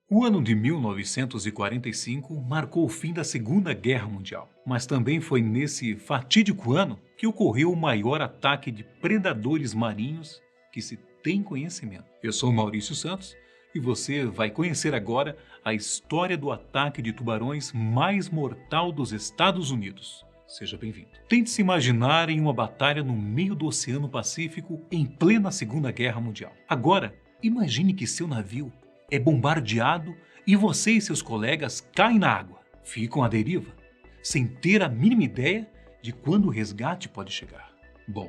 O ano de 1945 marcou o fim da Segunda Guerra Mundial, mas também foi nesse fatídico ano que ocorreu o maior ataque de predadores marinhos que se tem conhecimento. Eu sou Maurício Santos e você vai conhecer agora a história do ataque de tubarões mais mortal dos Estados Unidos. Seja bem-vindo. Tente se imaginar em uma batalha no meio do Oceano Pacífico em plena Segunda Guerra Mundial. Agora, imagine que seu navio é bombardeado e você e seus colegas caem na água. Ficam à deriva, sem ter a mínima ideia de quando o resgate pode chegar. Bom,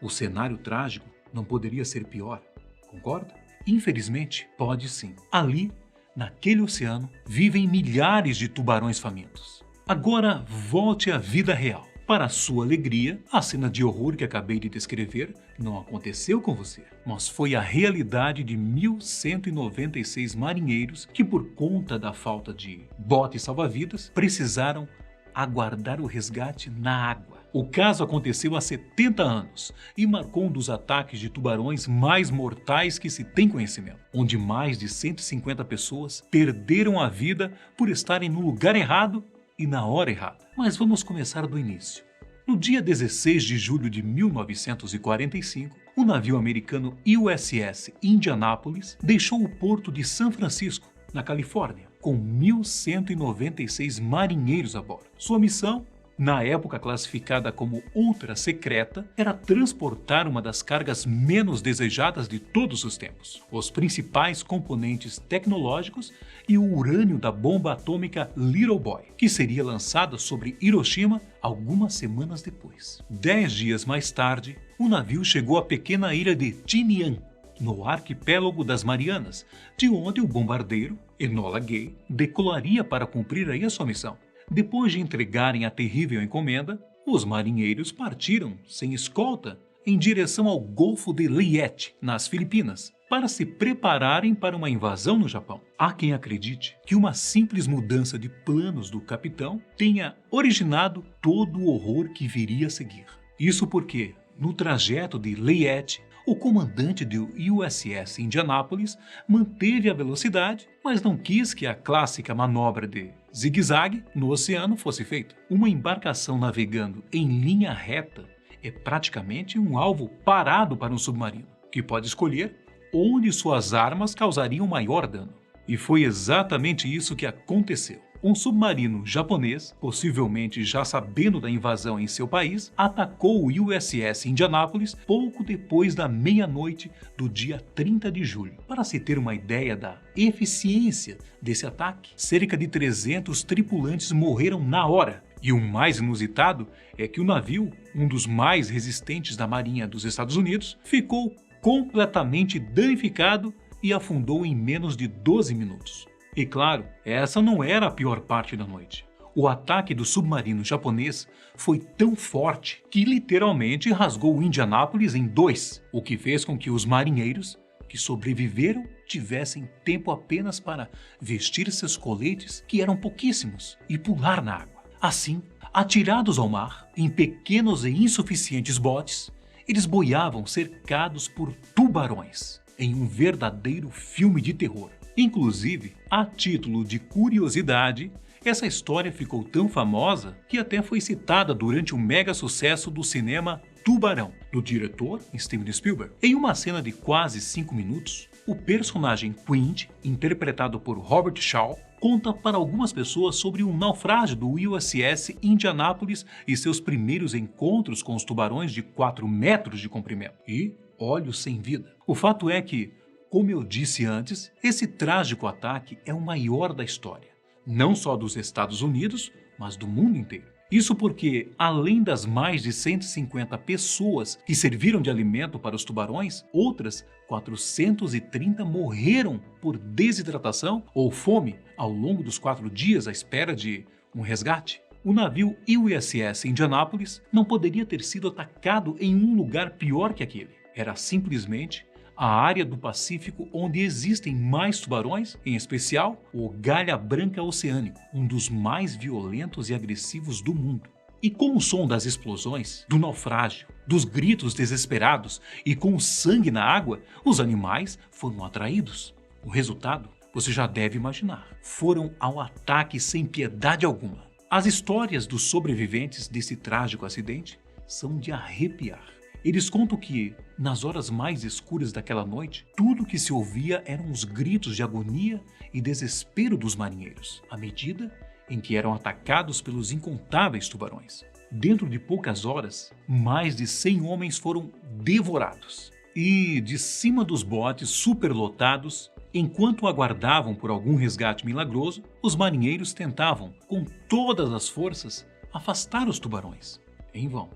o cenário trágico não poderia ser pior, concorda? Infelizmente, pode sim. Ali, naquele oceano, vivem milhares de tubarões famintos. Agora, volte à vida real. Para sua alegria, a cena de horror que acabei de descrever não aconteceu com você, mas foi a realidade de 1.196 marinheiros que, por conta da falta de botes salva-vidas, precisaram aguardar o resgate na água. O caso aconteceu há 70 anos e marcou um dos ataques de tubarões mais mortais que se tem conhecimento, onde mais de 150 pessoas perderam a vida por estarem no lugar errado e na hora errada. Mas vamos começar do início. No dia 16 de julho de 1945, o navio americano USS Indianapolis deixou o porto de São Francisco, na Califórnia, com 1.196 marinheiros a bordo. Sua missão, na época classificada como ultra secreta, era transportar uma das cargas menos desejadas de todos os tempos, os principais componentes tecnológicos e o urânio da bomba atômica Little Boy, que seria lançada sobre Hiroshima algumas semanas depois. 10 dias mais tarde, o navio chegou à pequena ilha de Tinian, no arquipélago das Marianas, de onde o bombardeiro, Enola Gay, decolaria para cumprir aí a sua missão. Depois de entregarem a terrível encomenda, os marinheiros partiram, sem escolta, em direção ao Golfo de Leyte, nas Filipinas, para se prepararem para uma invasão no Japão. Há quem acredite que uma simples mudança de planos do capitão tenha originado todo o horror que viria a seguir. Isso porque, no trajeto de Leyte, o comandante do USS Indianapolis manteve a velocidade, mas não quis que a clássica manobra de zigue-zague no oceano fosse feita. Uma embarcação navegando em linha reta é praticamente um alvo parado para um submarino, que pode escolher onde suas armas causariam maior dano. E foi exatamente isso que aconteceu. Um submarino japonês, possivelmente já sabendo da invasão em seu país, atacou o USS Indianapolis pouco depois da meia-noite do dia 30 de julho. Para se ter uma ideia da eficiência desse ataque, cerca de 300 tripulantes morreram na hora. E o mais inusitado é que o navio, um dos mais resistentes da Marinha dos Estados Unidos, ficou completamente danificado e afundou em menos de 12 minutos. E claro, essa não era a pior parte da noite. O ataque do submarino japonês foi tão forte que literalmente rasgou o Indianapolis em dois, o que fez com que os marinheiros que sobreviveram tivessem tempo apenas para vestir seus coletes, que eram pouquíssimos, e pular na água. Assim, atirados ao mar, em pequenos e insuficientes botes, eles boiavam cercados por tubarões, em um verdadeiro filme de terror. Inclusive, a título de curiosidade, essa história ficou tão famosa que até foi citada durante o mega sucesso do cinema Tubarão, do diretor Steven Spielberg. Em uma cena de quase 5 minutos, o personagem Quint, interpretado por Robert Shaw, conta para algumas pessoas sobre um naufrágio do USS Indianapolis e seus primeiros encontros com os tubarões de 4 metros de comprimento e olhos sem vida. O fato é que, como eu disse antes, esse trágico ataque é o maior da história, não só dos Estados Unidos, mas do mundo inteiro. Isso porque, além das mais de 150 pessoas que serviram de alimento para os tubarões, outras 430 morreram por desidratação ou fome ao longo dos 4 dias à espera de um resgate. O navio USS Indianapolis não poderia ter sido atacado em um lugar pior que aquele. Era simplesmente a área do Pacífico onde existem mais tubarões, em especial o galha branca oceânico, um dos mais violentos e agressivos do mundo. E com o som das explosões, do naufrágio, dos gritos desesperados e com o sangue na água, os animais foram atraídos. O resultado você já deve imaginar, foram ao ataque sem piedade alguma. As histórias dos sobreviventes desse trágico acidente são de arrepiar. Eles contam que, nas horas mais escuras daquela noite, tudo que se ouvia eram os gritos de agonia e desespero dos marinheiros, à medida em que eram atacados pelos incontáveis tubarões. Dentro de poucas horas, mais de 100 homens foram devorados. E, de cima dos botes superlotados, enquanto aguardavam por algum resgate milagroso, os marinheiros tentavam, com todas as forças, afastar os tubarões. Em vão.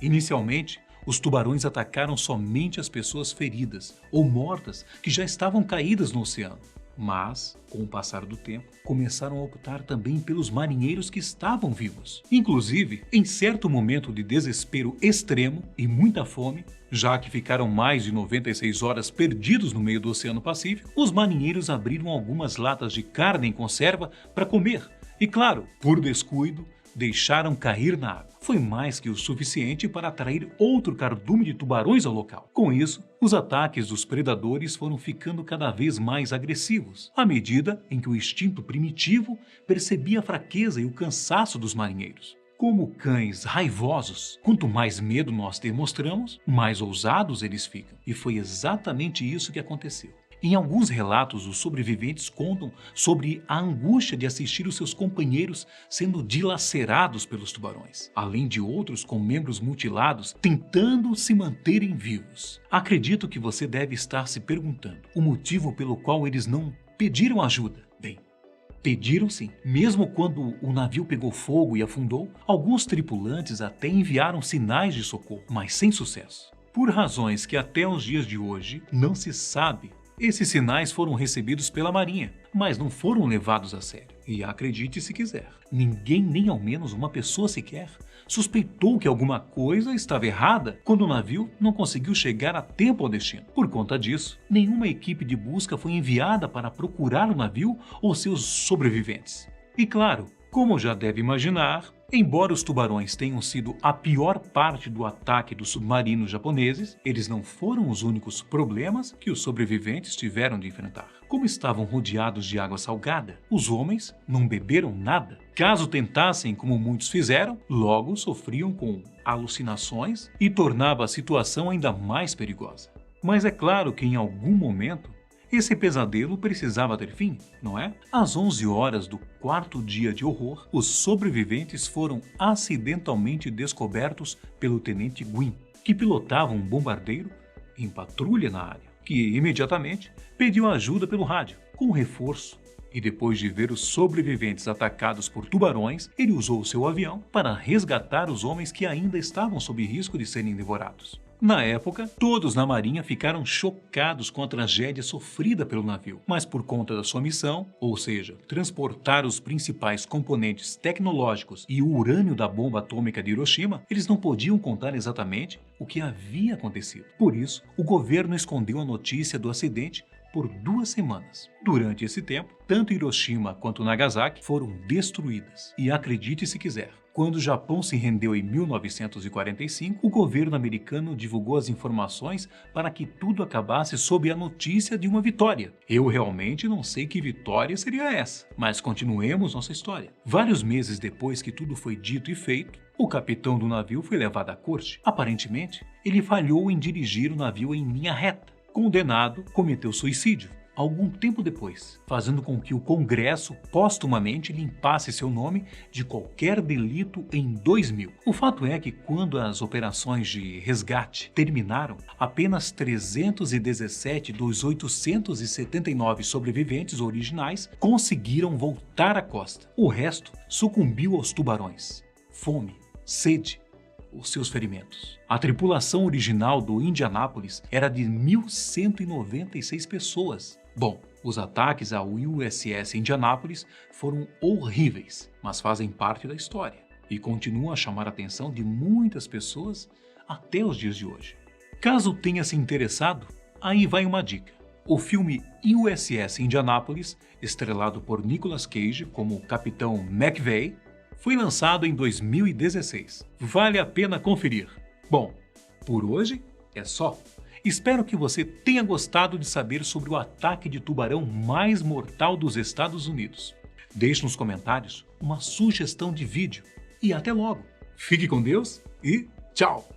Inicialmente, os tubarões atacaram somente as pessoas feridas ou mortas que já estavam caídas no oceano. Mas, com o passar do tempo, começaram a optar também pelos marinheiros que estavam vivos. Inclusive, em certo momento de desespero extremo e muita fome, já que ficaram mais de 96 horas perdidos no meio do Oceano Pacífico, os marinheiros abriram algumas latas de carne em conserva para comer. E claro, por descuido, deixaram cair na água. Foi mais que o suficiente para atrair outro cardume de tubarões ao local. Com isso, os ataques dos predadores foram ficando cada vez mais agressivos, à medida em que o instinto primitivo percebia a fraqueza e o cansaço dos marinheiros. Como cães raivosos, quanto mais medo nós demonstramos, mais ousados eles ficam. E foi exatamente isso que aconteceu. Em alguns relatos, os sobreviventes contam sobre a angústia de assistir os seus companheiros sendo dilacerados pelos tubarões, além de outros com membros mutilados tentando se manterem vivos. Acredito que você deve estar se perguntando o motivo pelo qual eles não pediram ajuda. Bem, pediram sim. Mesmo quando o navio pegou fogo e afundou, alguns tripulantes até enviaram sinais de socorro, mas sem sucesso. Por razões que até os dias de hoje não se sabe, esses sinais foram recebidos pela Marinha, mas não foram levados a sério. E acredite se quiser, ninguém, nem ao menos uma pessoa sequer, suspeitou que alguma coisa estava errada quando o navio não conseguiu chegar a tempo ao destino. Por conta disso, nenhuma equipe de busca foi enviada para procurar o navio ou seus sobreviventes. E claro, como já deve imaginar, embora os tubarões tenham sido a pior parte do ataque dos submarinos japoneses, eles não foram os únicos problemas que os sobreviventes tiveram de enfrentar. Como estavam rodeados de água salgada, os homens não beberam nada. Caso tentassem, como muitos fizeram, logo sofriam com alucinações e tornava a situação ainda mais perigosa. Mas é claro que em algum momento, esse pesadelo precisava ter fim, não é? Às 11 horas do quarto dia de horror, os sobreviventes foram acidentalmente descobertos pelo tenente Gwyn, que pilotava um bombardeiro em patrulha na área, que imediatamente pediu ajuda pelo rádio, com reforço. E depois de ver os sobreviventes atacados por tubarões, ele usou seu avião para resgatar os homens que ainda estavam sob risco de serem devorados. Na época, todos na Marinha ficaram chocados com a tragédia sofrida pelo navio, mas por conta da sua missão, ou seja, transportar os principais componentes tecnológicos e o urânio da bomba atômica de Hiroshima, eles não podiam contar exatamente o que havia acontecido. Por isso, o governo escondeu a notícia do acidente por 2 semanas. Durante esse tempo, tanto Hiroshima quanto Nagasaki foram destruídas. E acredite se quiser, quando o Japão se rendeu em 1945, o governo americano divulgou as informações para que tudo acabasse sob a notícia de uma vitória. Eu realmente não sei que vitória seria essa, mas continuemos nossa história. Vários meses depois que tudo foi dito e feito, o capitão do navio foi levado à corte. Aparentemente, ele falhou em dirigir o navio em linha reta. Condenado, cometeu suicídio algum tempo depois, fazendo com que o Congresso póstumamente limpasse seu nome de qualquer delito em 2000. O fato é que quando as operações de resgate terminaram, apenas 317 dos 879 sobreviventes originais conseguiram voltar à costa. O resto sucumbiu aos tubarões, fome, sede, os seus ferimentos. A tripulação original do Indianapolis era de 1.196 pessoas. Bom, os ataques ao USS Indianapolis foram horríveis, mas fazem parte da história e continuam a chamar a atenção de muitas pessoas até os dias de hoje. Caso tenha se interessado, aí vai uma dica. O filme USS Indianapolis, estrelado por Nicolas Cage como Capitão McVeigh, foi lançado em 2016. Vale a pena conferir. Bom, por hoje é só. Espero que você tenha gostado de saber sobre o ataque de tubarão mais mortal dos Estados Unidos. Deixe nos comentários uma sugestão de vídeo e até logo. Fique com Deus e tchau!